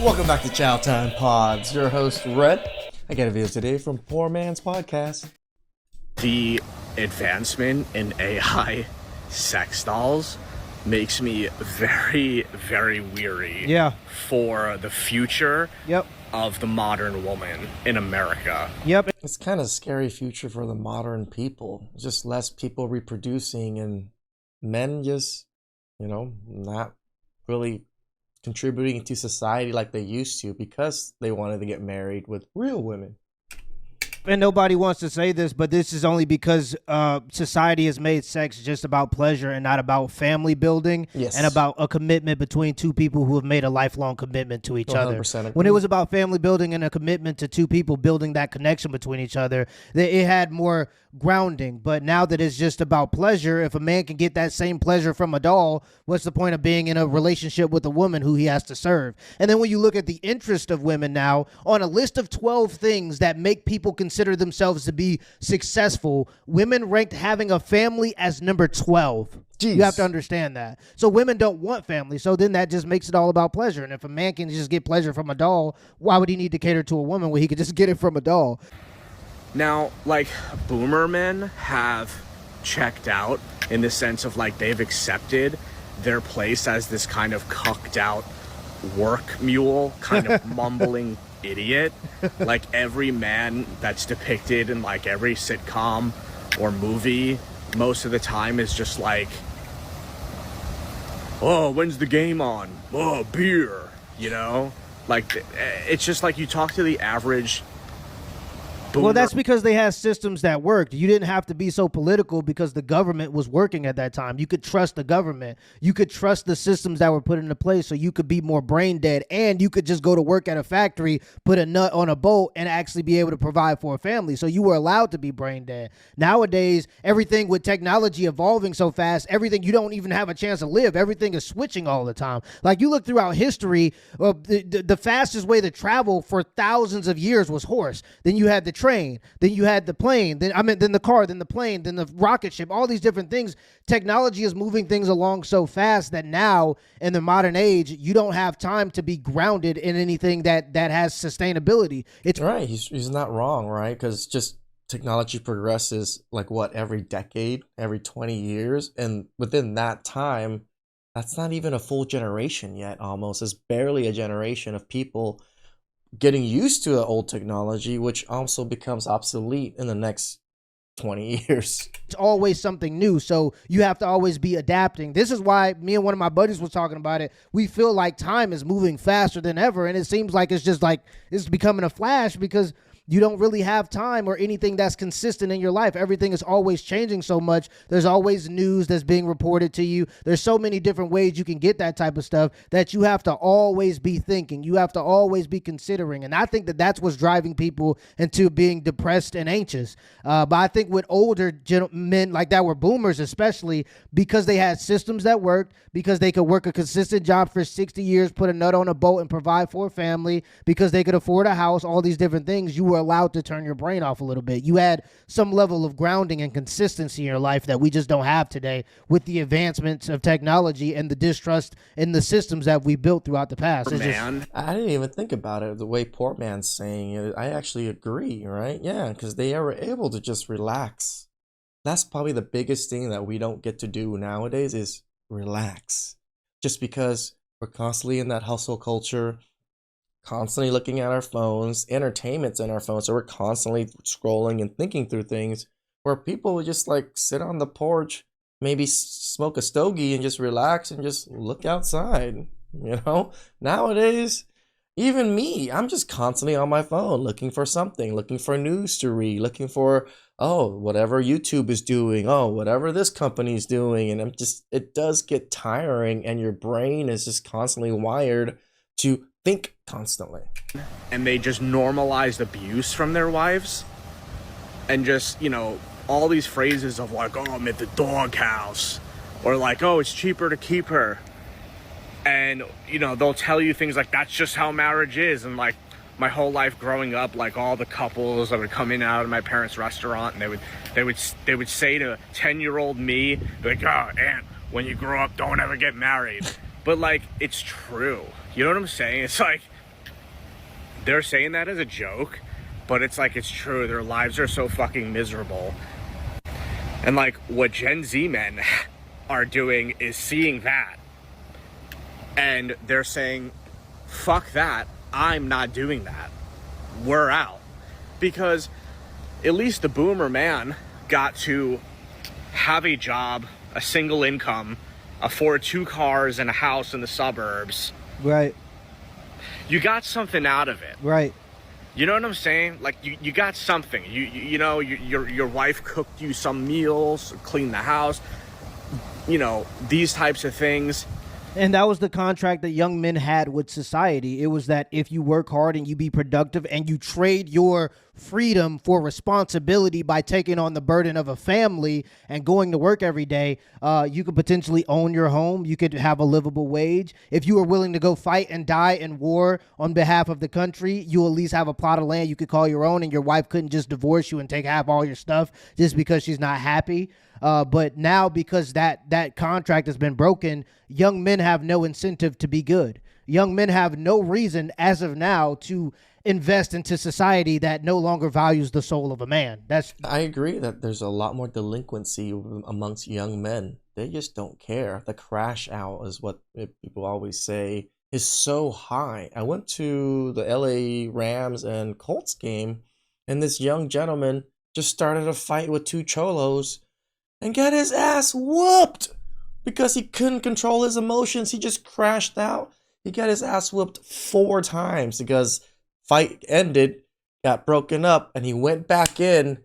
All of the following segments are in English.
Welcome back to Chow Time Pods. Your host, Red. I got a video today from Poor Man's Podcast. The advancement in AI sex dolls makes me very, very weary for the future of the modern woman in America. It's kind of a scary future for the modern people. Just less people reproducing and men just, not really contributing to society like they used to because they wanted to get married with real women. And nobody wants to say this, but this is only because society has made sex just about pleasure and not about family building and about a commitment between two people who have made a lifelong commitment to each other. When it was about family building and a commitment to two people building that connection between each other, it had more grounding. But now that it's just about pleasure, if a man can get that same pleasure from a doll, what's the point of being in a relationship with a woman who he has to serve? And then when you look at the interest of women now, on a list of 12 things that make people consider themselves to be successful, women ranked having a family as number 12. Jeez. You have to understand that. So women don't want family, so then that just makes it all about pleasure. And if a man can just get pleasure from a doll, why would he need to cater to a woman when he could just get it from a doll? Now, like, boomer men have checked out in the sense of, like, they've accepted their place as this kind of cucked out work mule, kind of mumbling idiot. Like, every man that's depicted in, like, every sitcom or movie most of the time is just like, oh, when's the game on? Oh, beer, like, it's just like you talk to the average boomer. Well, that's because they had systems that worked. You didn't have to be so political because the government was working at that time. You could trust the government. You could trust the systems that were put into place, so you could be more brain dead, and you could just go to work at a factory, put a nut on a boat, and actually be able to provide for a family. So you were allowed to be brain dead. Nowadays, everything with technology evolving so fast, everything, you don't even have a chance to live. Everything is switching all the time. Like, you look throughout history, the fastest way to travel for thousands of years was horse. Then you had the train, then you had the plane, then the car, then the plane, then the rocket ship, all these different things. Technology is moving things along so fast that now in the modern age, you don't have time to be grounded in anything that has sustainability. It's right. He's not wrong, right? Because just technology progresses like every decade, every 20 years. And within that time, that's not even a full generation yet. Almost, it's barely a generation of people getting used to the old technology, which also becomes obsolete in the next 20 years. It's always something new, so you have to always be adapting. This is why me and one of my buddies was talking about it. We feel like time is moving faster than ever, and it seems like it's just like it's becoming a flash because you don't really have time or anything that's consistent in your life. Everything is always changing so much. There's always news that's being reported to you. There's so many different ways you can get that type of stuff that you have to always be thinking. You have to always be considering. And I think that that's what's driving people into being depressed and anxious. But I think with older men like that were boomers, especially because they had systems that worked, because they could work a consistent job for 60 years, put a nut on a boat and provide for a family, because they could afford a house, all these different things, you were allowed to turn your brain off a little bit. You had some level of grounding and consistency in your life that we just don't have today with the advancements of technology and the distrust in the systems that we built throughout the past. I didn't even think about it the way Poor Man's saying it. I actually agree, right? Yeah, because they are able to just relax. That's probably the biggest thing that we don't get to do nowadays is relax. Just because we're constantly in that hustle culture, constantly looking at our phones, entertainment's in our phones, so we're constantly scrolling and thinking through things where people would just like sit on the porch, maybe smoke a stogie and just relax and just look outside. Nowadays, even me, I'm just constantly on my phone looking for something, looking for news to read, looking for whatever YouTube is doing, whatever this company's doing, and it does get tiring, and your brain is just constantly wired to think constantly. And they just normalized abuse from their wives, and just, all these phrases of like, oh, I'm at the doghouse, or like, oh, it's cheaper to keep her. And, they'll tell you things like, that's just how marriage is. And like, my whole life growing up, like all the couples that would come in and out of my parents' restaurant, and they would say to 10-year-old me, like, oh, Aunt, when you grow up, don't ever get married. But like, it's true. You know what I'm saying? It's like, they're saying that as a joke, but it's like, it's true. Their lives are so fucking miserable. And like what Gen Z men are doing is seeing that. And they're saying, fuck that. I'm not doing that. We're out. Because at least the boomer man got to have a job, a single income, afford 2 cars and a house in the suburbs. Right. You got something out of it. Right. You know what I'm saying? Like, you got something. You know, your wife cooked you some meals, cleaned the house, you know, these types of things. And that was the contract that young men had with society. It was that if you work hard and you be productive and you trade your freedom for responsibility by taking on the burden of a family and going to work every day, you could potentially own your home. You could have a livable wage. If you were willing to go fight and die in war on behalf of the country, you at least have a plot of land you could call your own, and your wife couldn't just divorce you and take half all your stuff just because she's not happy. But now, because that contract has been broken, young men have no incentive to be good. Young men have no reason as of now to invest into society that no longer values the soul of a man. I agree that there's a lot more delinquency amongst young men. They just don't care. The crash out is what people always say is so high. I went to the LA Rams and Colts game, and this young gentleman just started a fight with 2 cholos and got his ass whooped because he couldn't control his emotions. He just crashed out. He got his ass whooped 4 times because fight ended, got broken up, and he went back in,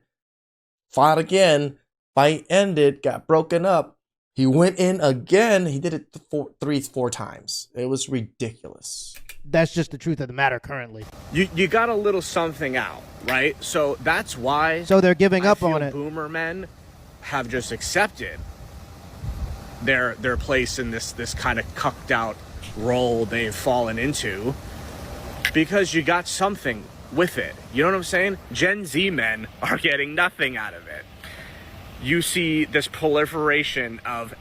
fought again, fight ended, got broken up. He went in again. He did it 4 times. It was ridiculous. That's just the truth of the matter currently. You got a little something out, right? So that's why. So they're giving up on it. Boomer men have just accepted their place in this kind of cucked out role they've fallen into, because you got something with it. You know what I'm saying? Gen Z men are getting nothing out of it. You see this proliferation of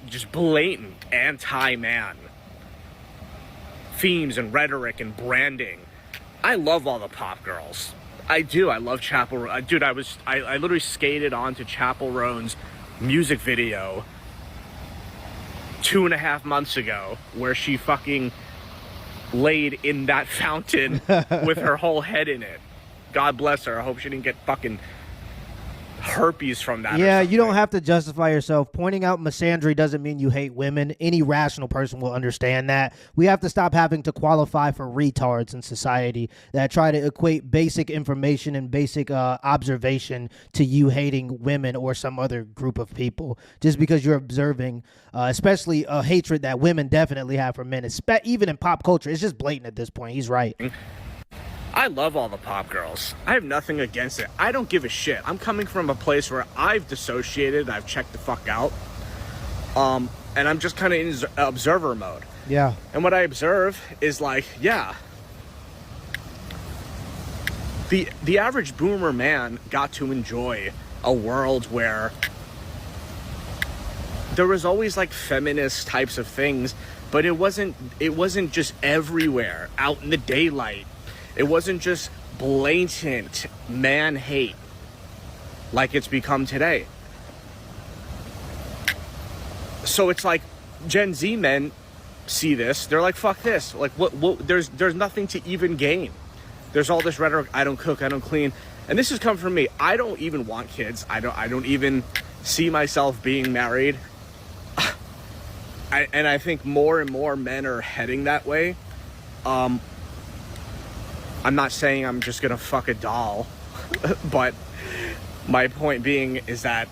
just blatant anti-man themes and rhetoric and branding. I love all the pop girls. I do. I love Chapel. Dude, I literally skated onto Chapel Roan's music video 2.5 months ago, where she fucking laid in that fountain with her whole head in it. God bless her. I hope she didn't get fucking herpes from that. Yeah, you don't have to justify yourself. Pointing out misandry doesn't mean you hate women. Any rational person will understand that. We have to stop having to qualify for retards in society that try to equate basic information and basic observation to you hating women or some other group of people just because you're observing, especially a hatred that women definitely have for men, even in pop culture. It's just blatant at this point. He's right. I love all the pop girls. I have nothing against it. I don't give a shit. I'm coming from a place where I've dissociated. I've checked the fuck out. And I'm just kind of in observer mode. Yeah. And what I observe is like, yeah, the average boomer man got to enjoy a world where there was always like feminist types of things, but it wasn't just everywhere out in the daylight. It wasn't just blatant man hate like it's become today. So it's like Gen Z men see this, they're like, fuck this. Like, what there's nothing to even gain. There's all this rhetoric, I don't cook, I don't clean. And this has come from me. I don't even want kids. I don't even see myself being married. And I think more and more men are heading that way. I'm not saying I'm just gonna fuck a doll, but my point being is that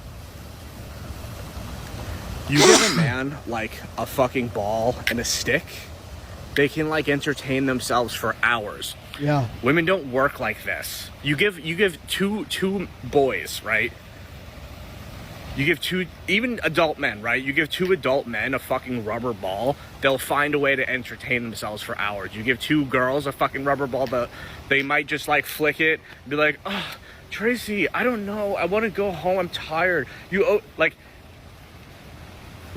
you give a man like a fucking ball and a stick, they can like entertain themselves for hours. Yeah. Women don't work like this. You give two boys, right? You give even adult men, right? You give 2 adult men a fucking rubber ball, they'll find a way to entertain themselves for hours. You give 2 girls a fucking rubber ball, they might just like flick it, be like, oh, Tracy, I don't know, I want to go home, I'm tired.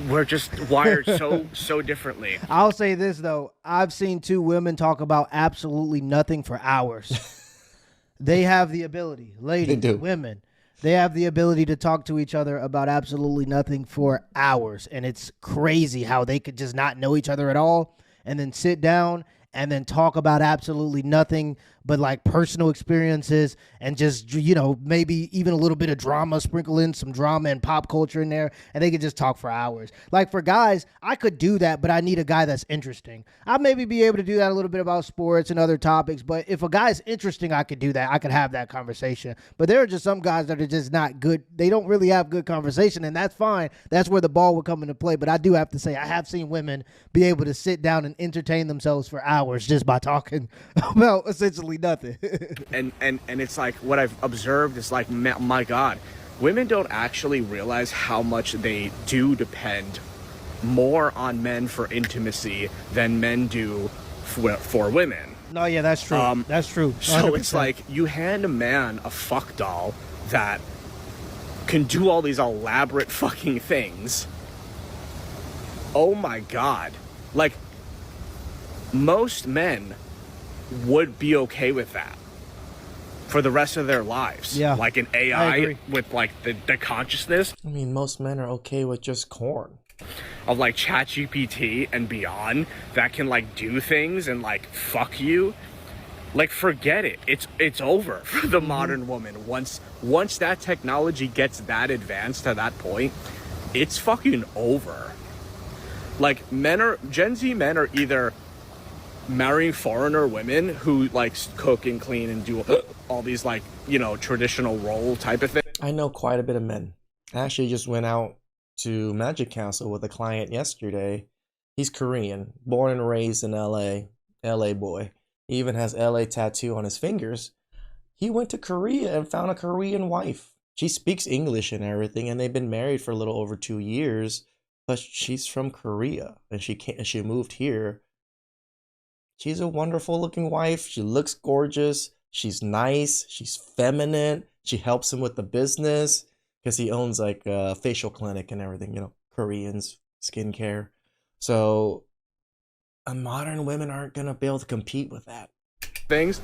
we're just wired so differently. I'll say this though, I've seen two women talk about absolutely nothing for hours. They have the ability, ladies, do. women, they have the ability to talk to each other about absolutely nothing for hours. And it's crazy how they could just not know each other at all and then sit down and then talk about absolutely nothing but like personal experiences and just, you know, maybe even a little bit of drama, sprinkle in some drama and pop culture in there, and they could just talk for hours. Like for guys, I could do that, but I need a guy that's interesting. I'll maybe be able to do that a little bit about sports and other topics, but if a guy's interesting, I could do that. I could have that conversation. But there are just some guys that are just not good. They don't really have good conversation, and that's fine. That's where the ball would come into play. But I do have to say, I have seen women be able to sit down and entertain themselves for hours just by talking about essentially nothing. and it's like what I've observed is like, my God, women don't actually realize how much they do depend more on men for intimacy than men do for women. No, yeah, that's true. That's true. 100%. So it's like you hand a man a fuck doll that can do all these elaborate fucking things. Oh my God. Like, most men would be okay with that for the rest of their lives. Yeah, like an AI with like the consciousness. I mean, most men are okay with just corn. Of like ChatGPT and beyond that can like do things and like fuck you. Like, forget it. It's over for the modern woman. Once that technology gets that advanced to that point, it's fucking over. Like, Gen Z men are either marrying foreigner women who like cook and clean and do all these like, you know, traditional role type of thing. I know quite a bit of men. I actually just went out to Magic Castle with a client yesterday. He's Korean, born and raised in LA boy. He even has LA tattoo on his fingers. He went to Korea and found a Korean wife. She speaks English and everything, and they've been married for a little over 2 years, but she's from Korea and she moved here. She's a wonderful looking wife. She looks gorgeous. She's nice. She's feminine. She helps him with the business because he owns like a facial clinic and everything, you know, Koreans, skincare. So modern women aren't going to be able to compete with that. Things.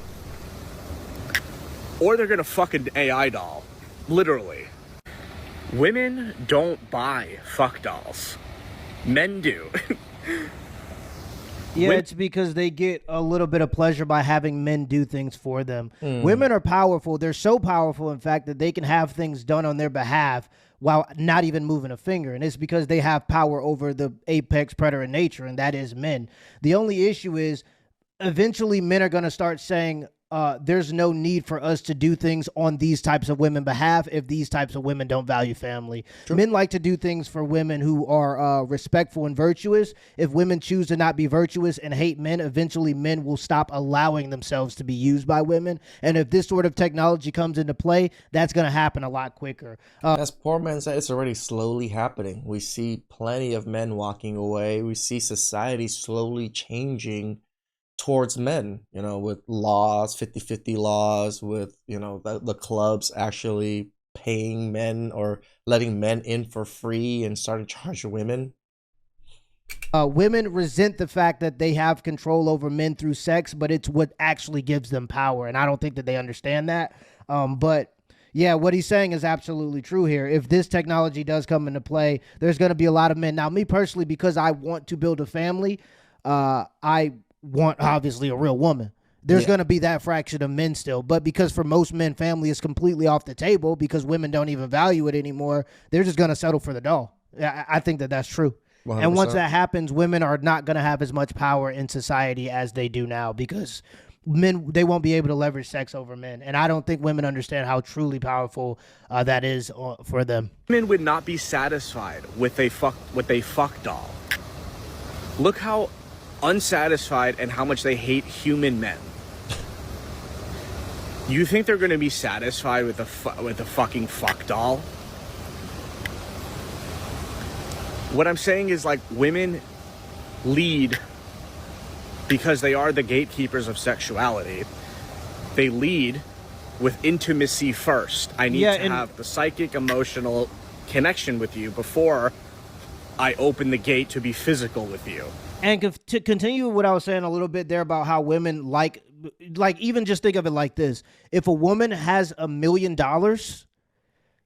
Or they're going to fuck an AI doll. Literally. Women don't buy fuck dolls. Men do. Yeah, it's because they get a little bit of pleasure by having men do things for them. Women are powerful. They're so powerful, in fact, that they can have things done on their behalf while not even moving a finger. And it's because they have power over the apex predator in nature, and that is men. The only issue is eventually men are going to start saying, there's no need for us to do things on these types of women's behalf if these types of women don't value family. True. Men like to do things for women who are respectful and virtuous. If women choose to not be virtuous and hate men, eventually men will stop allowing themselves to be used by women. And if this sort of technology comes into play, that's going to happen a lot quicker. As Poor Man said, it's already slowly happening. We see plenty of men walking away. We see society slowly changing towards men, you know, with laws, 50-50 laws, with, you know, the clubs actually paying men or letting men in for free and starting to charge women. Women resent the fact that they have control over men through sex, but it's what actually gives them power. And I don't think that they understand that. But yeah, what he's saying is absolutely true here. If this technology does come into play, there's going to be a lot of men. Now, me personally, because I want to build a family, I want obviously a real woman. There's going to be that fraction of men still, but because for most men family is completely off the table because women don't even value it anymore, they're just going to settle for the doll. I think that that's true. 100%. And once that happens, women are not going to have as much power in society as they do now because men, they won't be able to leverage sex over men. And I don't think women understand how truly powerful that is for them. Women would not be satisfied with a fuck doll. Look how unsatisfied and how much they hate human men. You think they're going to be satisfied with a fucking fuck doll? What I'm saying is, like, women lead because they are the gatekeepers of sexuality. They lead with intimacy first. I need to have the psychic, emotional connection with you before I open the gate to be physical with you. And to continue what I was saying a little bit there about how women like even just think of it like this. If a woman has $1 million,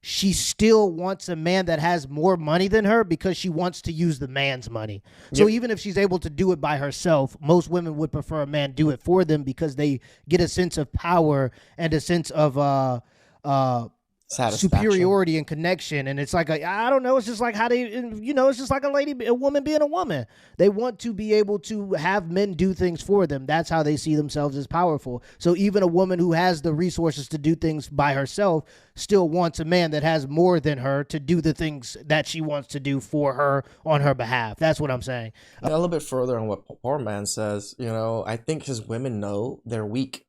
she still wants a man that has more money than her because she wants to use the man's money. So even if she's able to do it by herself, most women would prefer a man do it for them because they get a sense of power and a sense of superiority and connection. And it's like I don't know, it's just like how they, it's just like a woman being a woman. They want to be able to have men do things for them. That's how they see themselves as powerful. So even a woman who has the resources to do things by herself still wants a man that has more than her to do the things that she wants to do for her on her behalf. That's what I'm saying. A little bit further on what Poor Man says, I think his women know they're weak.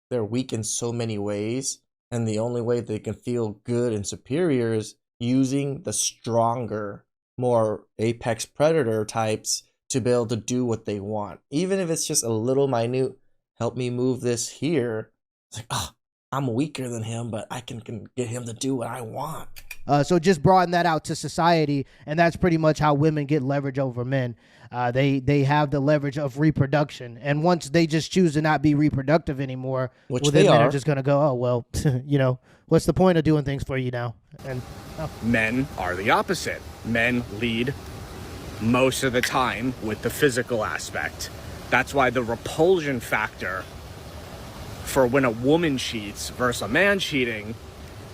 They're weak in so many ways. And the only way they can feel good and superior is using the stronger, more apex predator types to be able to do what they want. Even if it's just a little minute, help me move this here. It's like, I'm weaker than him, but I can get him to do what I want. So just broaden that out to society, and that's pretty much how women get leverage over men. They have the leverage of reproduction, and once they just choose to not be reproductive anymore, then men are just going to go, oh, well, what's the point of doing things for you now? And Men are the opposite. Men lead most of the time with the physical aspect. That's why the repulsion factor for when a woman cheats versus a man cheating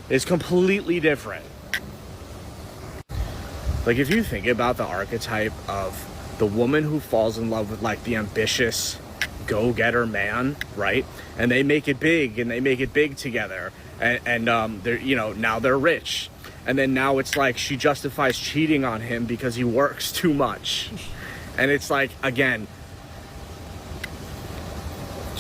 is completely different. Like, if you think about the archetype of the woman who falls in love with like the ambitious go-getter man, right? And they make it big together, and they're now they're rich, and then now it's like she justifies cheating on him because he works too much. And it's like, again,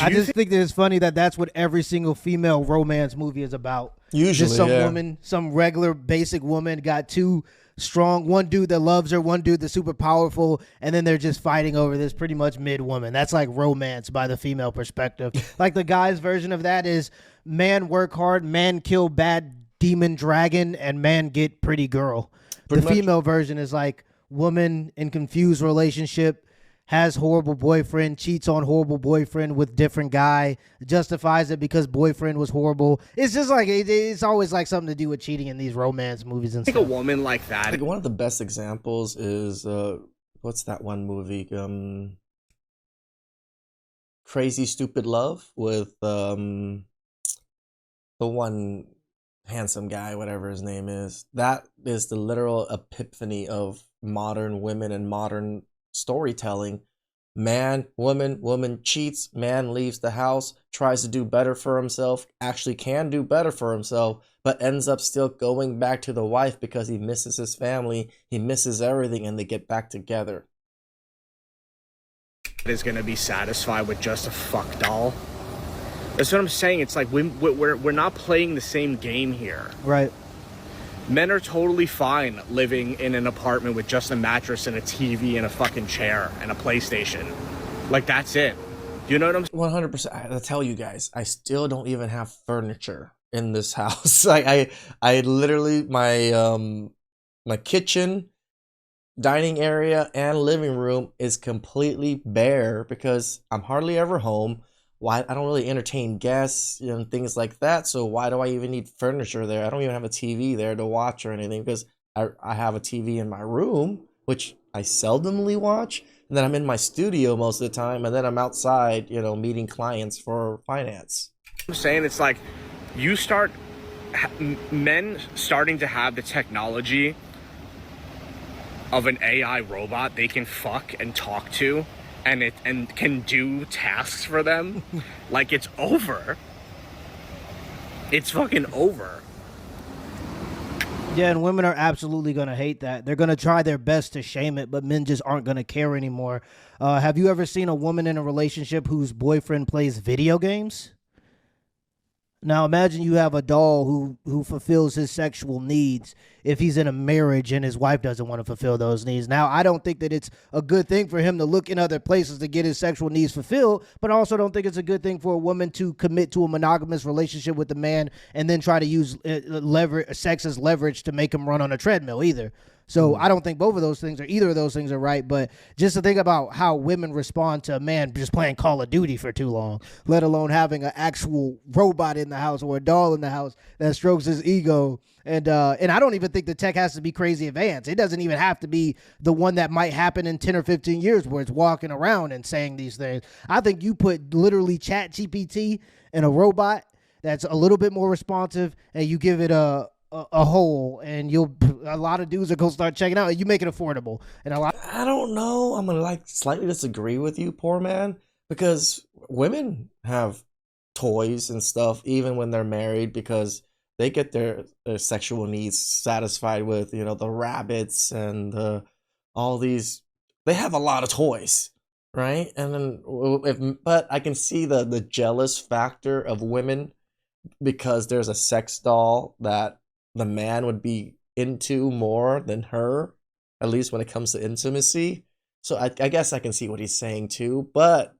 I just think that it's funny that that's what every single female romance movie is about. Usually, just some woman, some regular basic woman got two strong, one dude that loves her, one dude that's super powerful, and then they're just fighting over this pretty much mid woman. That's like romance by the female perspective. Like the guy's version of that is man work hard, man kill bad demon dragon, and man get pretty girl. The female version is like woman in confused relationship, has horrible boyfriend, cheats on horrible boyfriend with different guy, justifies it because boyfriend was horrible. It's just like, it's always like something to do with cheating in these romance movies and stuff. I think a woman like that. I think one of the best examples is, what's that one movie? Crazy Stupid Love with the one handsome guy, whatever his name is. That is the literal epiphany of modern women and modern storytelling. Man, woman cheats, man leaves the house, tries to do better for himself, actually can do better for himself, but ends up still going back to the wife because he misses his family, he misses everything, and they get back together. Is going to be satisfied with just a fuck doll. That's what I'm saying. It's like we're not playing the same game here. Right. Men are totally fine living in an apartment with just a mattress and a TV and a fucking chair and a PlayStation. Like, that's it. You know what I'm saying? 100%. I'll tell you guys, I still don't even have furniture in this house. I literally, my kitchen, dining area, and living room is completely bare because I'm hardly ever home. Why? I don't really entertain guests and things like that. So why do I even need furniture there? I don't even have a TV there to watch or anything because I have a TV in my room, which I seldomly watch. And then I'm in my studio most of the time. And then I'm outside, meeting clients for finance. I'm saying it's like men starting to have the technology of an AI robot they can fuck and talk to. And can do tasks for them. Like, it's over. It's fucking over. Yeah, and women are absolutely going to hate that. They're going to try their best to shame it, but men just aren't going to care anymore. Have you ever seen a woman in a relationship whose boyfriend plays video games? Now imagine you have a doll who fulfills his sexual needs if he's in a marriage and his wife doesn't want to fulfill those needs. Now, I don't think that it's a good thing for him to look in other places to get his sexual needs fulfilled, but I also don't think it's a good thing for a woman to commit to a monogamous relationship with a man and then try to use sex as leverage to make him run on a treadmill either. So I don't think both of those things or either of those things are right. But just to think about how women respond to a man just playing Call of Duty for too long, let alone having an actual robot in the house or a doll in the house that strokes his ego. And I don't even think the tech has to be crazy advanced. It doesn't even have to be the one that might happen in 10 or 15 years where it's walking around and saying these things. I think you put literally Chat GPT in a robot that's a little bit more responsive, and you give it a hole, and a lot of dudes are gonna start checking out, and you make it affordable. And I don't know. I'm gonna slightly disagree with you, poor man, because women have toys and stuff even when they're married because they get their sexual needs satisfied with, the rabbits and all these. They have a lot of toys, right? And then, but I can see the jealous factor of women because there's a sex doll that the man would be into more than her, at least when it comes to intimacy. So I guess I can see what he's saying too. But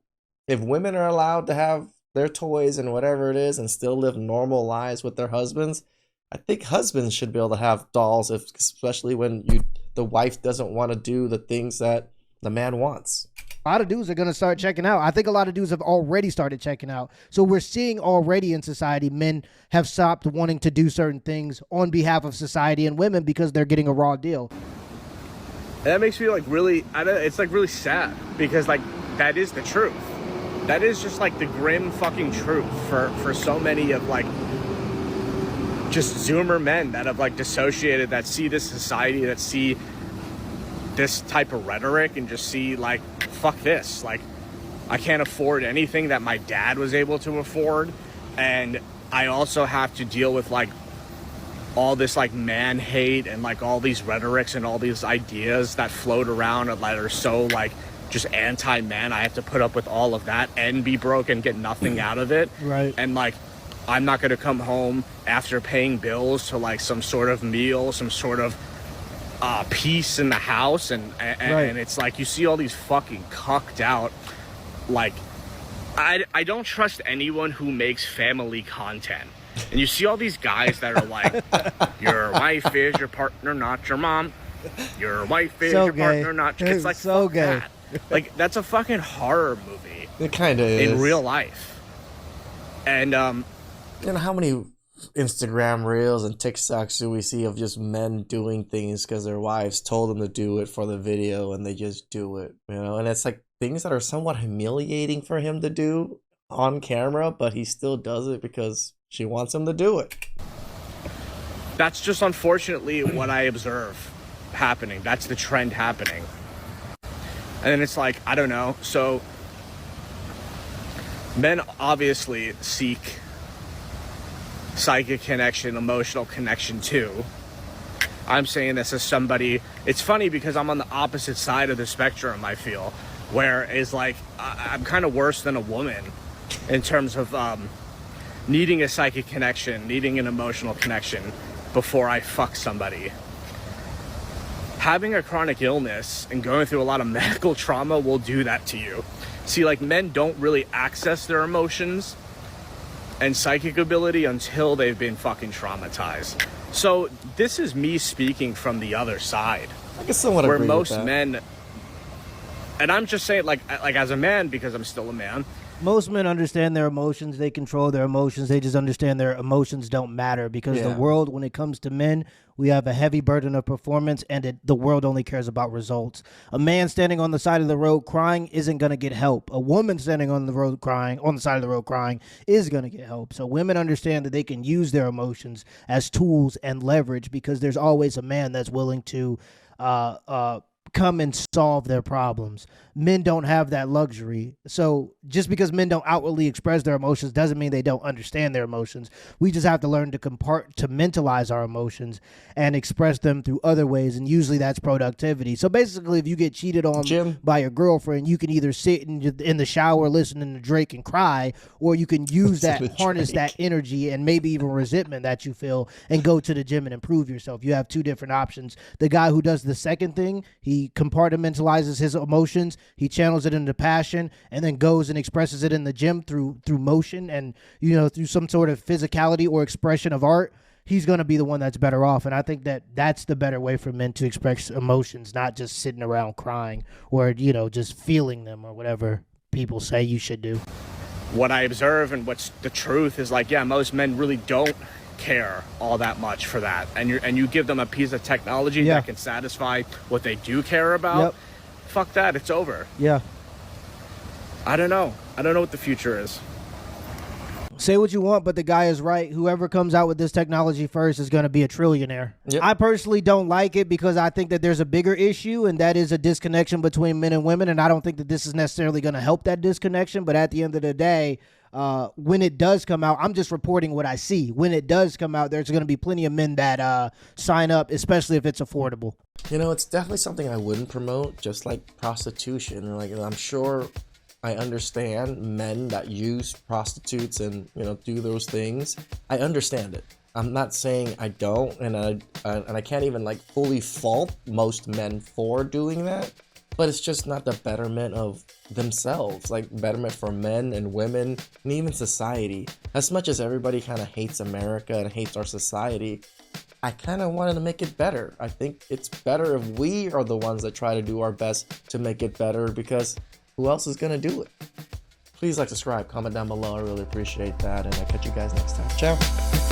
if women are allowed to have their toys and whatever it is and still live normal lives with their husbands, I think husbands should be able to have dolls, especially when the wife doesn't want to do the things that the man wants. A lot of dudes are going to start checking out. I think a lot of dudes have already started checking out. So we're seeing already in society, men have stopped wanting to do certain things on behalf of society and women because they're getting a raw deal. And that makes me it's really sad because that is the truth. That is just the grim fucking truth for so many of just Zoomer men that have dissociated, that see this society, that see this type of rhetoric and just see fuck this, I can't afford anything that my dad was able to afford, and I also have to deal with all this man hate and all these rhetorics and all these ideas that float around and that are so just anti-man. I have to put up with all of that and be broke and get nothing out of it, right? And I'm not gonna come home after paying bills to some sort of meal, some sort of peace in the house, and right. It's you see all these fucking cucked out, I don't trust anyone who makes family content, and you see all these guys that are your wife is your partner, not your mom, your wife is so your gay. partner, not it's so gay. That. That's a fucking horror movie. It kind of is in real life. And how many Instagram reels and TikToks do we see of just men doing things because their wives told them to do it for the video and they just do it, and it's things that are somewhat humiliating for him to do on camera, but he still does it because she wants him to do it. That's just unfortunately what I observe happening. That's the trend happening. And then it's I don't know. So men obviously seek psychic connection, emotional connection too. I'm saying this as somebody, it's funny because I'm on the opposite side of the spectrum, I feel, where it's I'm kind of worse than a woman in terms of needing a psychic connection, needing an emotional connection before I fuck somebody. Having a chronic illness and going through a lot of medical trauma will do that to you. See, men don't really access their emotions and psychic ability until they've been fucking traumatized. So this is me speaking from the other side. I can somewhat where agree most with that. men, and I'm just saying as a man, because I'm still a man, Most men understand their emotions. They control their emotions. They just understand their emotions don't matter because the world, when it comes to men, we have a heavy burden of performance, and the world only cares about results. A man standing on the side of the road crying isn't going to get help. A woman standing on the side of the road crying is going to get help. So women understand that they can use their emotions as tools and leverage because there's always a man that's willing to come and solve their problems. Men don't have that luxury. So just because men don't outwardly express their emotions doesn't mean they don't understand their emotions. We just have to learn to compartmentalize our emotions and express them through other ways, and usually that's productivity. So basically, if you get cheated on by your girlfriend, you can either sit in the shower listening to Drake and cry, or you can use that, harness that energy and maybe even resentment that you feel and go to the gym and improve yourself. You have two different options. The guy who does the second thing, he compartmentalizes his emotions, he channels it into passion, and then goes and expresses it in the gym through motion and, through some sort of physicality or expression of art. he's going to be the one that's better off. And I think that that's the better way for men to express emotions, not just sitting around crying or, just feeling them or whatever people say you should do. What I observe and what's the truth is like, yeah, most men really don't care all that much for that. And you give them a piece of technology that can satisfy what they do care about. Fuck that. It's over. Yeah. I don't know what the future is. Say what you want, but the guy is right. Whoever comes out with this technology first is going to be a trillionaire. Yep. I personally don't like it because I think that there's a bigger issue, and that is a disconnection between men and women, and I don't think that this is necessarily going to help that disconnection, but at the end of the day, when it does come out, I'm just reporting what I see. When it does come out, there's going to be plenty of men that sign up, especially if it's affordable. It's definitely something I wouldn't promote, just like prostitution. Like, I'm sure I understand men that use prostitutes and, do those things. I understand it. I'm not saying I don't, and I can't even like fully fault most men for doing that. But it's just not the betterment of themselves, like betterment for men and women and even society. As much as everybody kind of hates America and hates our society, I kind of wanted to make it better. I think it's better if we are the ones that try to do our best to make it better, because who else is going to do it? Please like, subscribe, comment down below. I really appreciate that. And I'll catch you guys next time. Ciao.